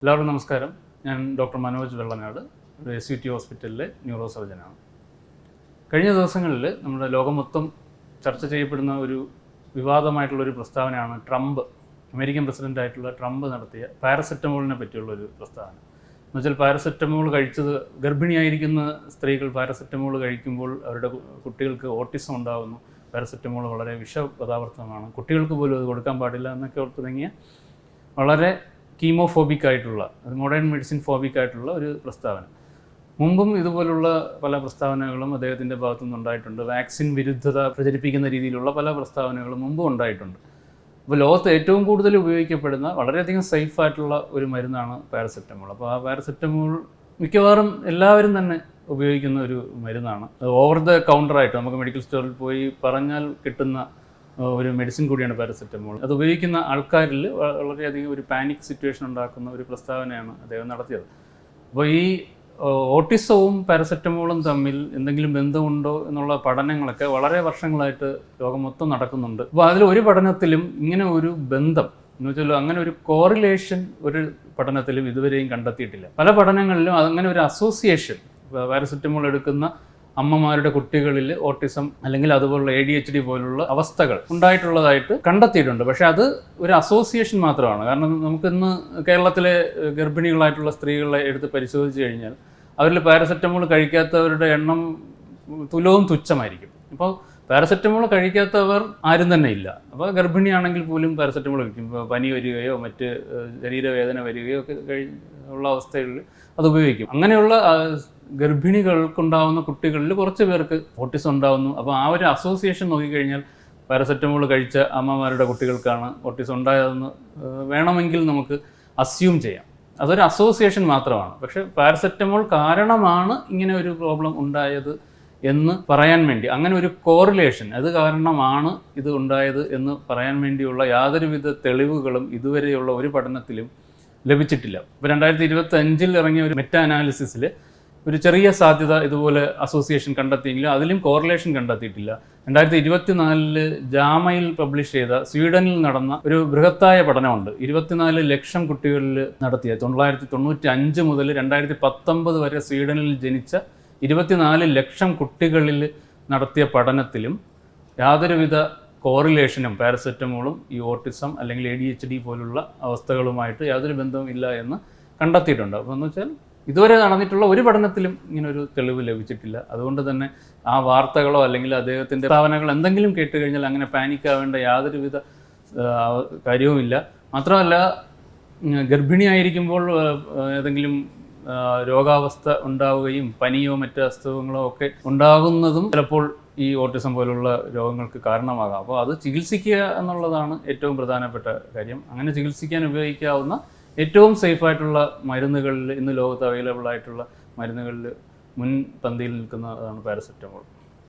എല്ലാവർക്കും നമസ്കാരം. ഞാൻ ഡോക്ടർ മനോജ് വെള്ളനാട്, ഒരു SUT ഹോസ്പിറ്റലിലെ ന്യൂറോ സർജനാണ്. കഴിഞ്ഞ ദിവസങ്ങളിൽ നമ്മുടെ ലോകം മൊത്തം ചർച്ച ചെയ്യപ്പെടുന്ന ഒരു വിവാദമായിട്ടുള്ളൊരു പ്രസ്താവനയാണ് അമേരിക്കൻ പ്രസിഡൻ്റായിട്ടുള്ള ട്രംപ് നടത്തിയ പാരസെറ്റമോളിനെ പറ്റിയുള്ളൊരു പ്രസ്താവന. എന്നുവെച്ചാൽ പാരസെറ്റമോൾ കഴിച്ചത്, ഗർഭിണിയായിരിക്കുന്ന സ്ത്രീകൾ പാരസെറ്റമോൾ കഴിക്കുമ്പോൾ അവരുടെ കുട്ടികൾക്ക് ഓട്ടിസം ഉണ്ടാകുന്നു, പാരസെറ്റമോൾ വളരെ വിഷപദാർത്ഥമാണ്, കുട്ടികൾക്ക് പോലും അത് കൊടുക്കാൻ പാടില്ല എന്നൊക്കെ തുടങ്ങിയ വളരെ കീമോഫോബിക് ആയിട്ടുള്ള, മോഡേൺ മെഡിസിൻ ഫോബിക് ആയിട്ടുള്ള ഒരു പ്രസ്താവന. മുമ്പും ഇതുപോലുള്ള പല പ്രസ്താവനകളും അദ്ദേഹത്തിൻ്റെ ഭാഗത്തു നിന്നുണ്ടായിട്ടുണ്ട്. വാക്സിൻ വിരുദ്ധത പ്രചരിപ്പിക്കുന്ന രീതിയിലുള്ള പല പ്രസ്താവനകളും മുമ്പും ഉണ്ടായിട്ടുണ്ട്. അപ്പോൾ ലോകത്ത് ഏറ്റവും കൂടുതൽ ഉപയോഗിക്കപ്പെടുന്ന വളരെയധികം സേഫായിട്ടുള്ള ഒരു മരുന്നാണ് പാരസെറ്റമോൾ. അപ്പോൾ ആ പാരസെറ്റമോൾ മിക്കവാറും എല്ലാവരും തന്നെ ഉപയോഗിക്കുന്ന ഒരു മരുന്നാണ്. ഓവർ ദ കൗണ്ടറായിട്ട് നമുക്ക് മെഡിക്കൽ സ്റ്റോറിൽ പോയി പറഞ്ഞാൽ കിട്ടുന്ന ഒരു മെഡിസിൻ കൂടിയാണ് പാരസെറ്റമോൾ. അത് ഉപയോഗിക്കുന്ന ആൾക്കാരിൽ വളരെയധികം ഒരു പാനിക് സിറ്റുവേഷൻ ഉണ്ടാക്കുന്ന ഒരു പ്രസ്താവനയാണ് അദ്ദേഹം നടത്തിയത്. അപ്പോൾ ഈ ഓട്ടിസവും പാരസെറ്റമോളും തമ്മിൽ എന്തെങ്കിലും ബന്ധമുണ്ടോ എന്നുള്ള പഠനങ്ങളൊക്കെ വളരെ വർഷങ്ങളായിട്ട് ലോകം മൊത്തം നടക്കുന്നുണ്ട്. അപ്പോൾ അതിൽ ഒരു പഠനത്തിലും ഇങ്ങനെ ഒരു ബന്ധം എന്ന് വെച്ചാൽ അങ്ങനെ ഒരു കോറിലേഷൻ ഒരു പഠനത്തിലും ഇതുവരെയും കണ്ടെത്തിയിട്ടില്ല. പല പഠനങ്ങളിലും അങ്ങനെ ഒരു അസോസിയേഷൻ പാരസെറ്റമോൾ എടുക്കുന്ന അമ്മമാരുടെ കുട്ടികളിൽ ഓട്ടിസം അല്ലെങ്കിൽ അതുപോലുള്ള ADHD പോലുള്ള അവസ്ഥകൾ ഉണ്ടായിട്ടുള്ളതായിട്ട് കണ്ടെത്തിയിട്ടുണ്ട്. പക്ഷേ അത് ഒരു അസോസിയേഷൻ മാത്രമാണ്. കാരണം നമുക്കിന്ന് കേരളത്തിലെ ഗർഭിണികളായിട്ടുള്ള സ്ത്രീകളെ എടുത്ത് പരിശോധിച്ച് കഴിഞ്ഞാൽ അവരിൽ പാരസെറ്റമോൾ കഴിക്കാത്തവരുടെ എണ്ണം തുലവും തുച്ഛമായിരിക്കും. അപ്പോൾ പാരസെറ്റമോൾ കഴിക്കാത്തവർ ആരും തന്നെ ഇല്ല. അപ്പോൾ ഗർഭിണിയാണെങ്കിൽ പോലും പാരസെറ്റമോൾ കഴിക്കും. ഇപ്പോൾ പനി വരികയോ മറ്റ് ശരീരവേദന വരികയോ ഒക്കെ ഉള്ള അവസ്ഥകളിൽ അത് ഉപയോഗിക്കും. അങ്ങനെയുള്ള ഗർഭിണികൾക്കുണ്ടാവുന്ന കുട്ടികളിൽ കുറച്ച് പേർക്ക് ഓട്ടിസം ഉണ്ടാകുന്നു. അപ്പോൾ ആ ഒരു അസോസിയേഷൻ നോക്കിക്കഴിഞ്ഞാൽ പാരസെറ്റമോൾ കഴിച്ച അമ്മമാരുടെ കുട്ടികൾക്കാണ് ഓട്ടിസം ഉണ്ടായതെന്ന് വേണമെങ്കിൽ നമുക്ക് അസ്യൂം ചെയ്യാം. അതൊരു അസോസിയേഷൻ മാത്രമാണ്. പക്ഷേ പാരസെറ്റമോൾ കാരണമാണ് ഇങ്ങനെ ഒരു പ്രോബ്ലം ഉണ്ടായത് എന്ന് പറയാൻ വേണ്ടി, അങ്ങനെ ഒരു കോറിലേഷൻ, അത് കാരണമാണ് ഇത് ഉണ്ടായത് എന്ന് പറയാൻ വേണ്ടിയുള്ള യാതൊരുവിധ തെളിവുകളും ഇതുവരെയുള്ള ഒരു പഠനത്തിലും ലഭിച്ചിട്ടില്ല. ഇപ്പോൾ 2025 ഇറങ്ങിയ ഒരു മെറ്റാ അനാലിസിസിൽ ഒരു ചെറിയ സാധ്യത ഇതുപോലെ അസോസിയേഷൻ കണ്ടെത്തിയെങ്കിലും അതിലും കോറിലേഷൻ കണ്ടെത്തിയിട്ടില്ല. 2024 ജാമയിൽ പബ്ലിഷ് ചെയ്ത സ്വീഡനിൽ നടന്ന ഒരു ബൃഹത്തായ പഠനമുണ്ട്. 24 ലക്ഷം കുട്ടികളിൽ നടത്തിയ 1995 മുതൽ 2019 വരെ സ്വീഡനിൽ ജനിച്ച 24 ലക്ഷം കുട്ടികളിൽ നടത്തിയ പഠനത്തിലും യാതൊരുവിധ കോറിലേഷനും പാരസെറ്റമോളും ഈ ഓട്ടിസം അല്ലെങ്കിൽ ADHD പോലുള്ള അവസ്ഥകളുമായിട്ട് യാതൊരു ബന്ധവും ഇല്ല എന്ന് കണ്ടെത്തിയിട്ടുണ്ട്. അപ്പോൾ എന്ന് വെച്ചാൽ ഇതുവരെ നടന്നിട്ടുള്ള ഒരു പഠനത്തിലും ഇങ്ങനൊരു തെളിവ് ലഭിച്ചിട്ടില്ല. അതുകൊണ്ട് തന്നെ ആ വാർത്തകളോ അല്ലെങ്കിൽ അദ്ദേഹത്തിൻ്റെ പ്രസ്താവനകൾ എന്തെങ്കിലും കേട്ട് കഴിഞ്ഞാൽ അങ്ങനെ പാനിക്കാവേണ്ട യാതൊരുവിധ കാര്യവുമില്ല. മാത്രമല്ല, ഗർഭിണിയായിരിക്കുമ്പോൾ ഏതെങ്കിലും രോഗാവസ്ഥ ഉണ്ടാവുകയും പനിയോ മറ്റ് അസുഖങ്ങളോ ഒക്കെ ഉണ്ടാകുന്നതും ചിലപ്പോൾ ഈ ഓട്ടിസം പോലുള്ള രോഗങ്ങൾക്ക് കാരണമാകാം. അപ്പോൾ അത് ചികിത്സിക്കുക എന്നുള്ളതാണ് ഏറ്റവും പ്രധാനപ്പെട്ട കാര്യം. അങ്ങനെ ചികിത്സിക്കാൻ ഉപയോഗിക്കാവുന്ന ഏറ്റവും സേഫായിട്ടുള്ള മരുന്നുകളിൽ, ഇന്ന് ലോകത്ത് അവൈലബിൾ ആയിട്ടുള്ള മരുന്നുകളിൽ മുൻപന്തിയിൽ നിൽക്കുന്നതാണ് പാരസെറ്റമോൾ.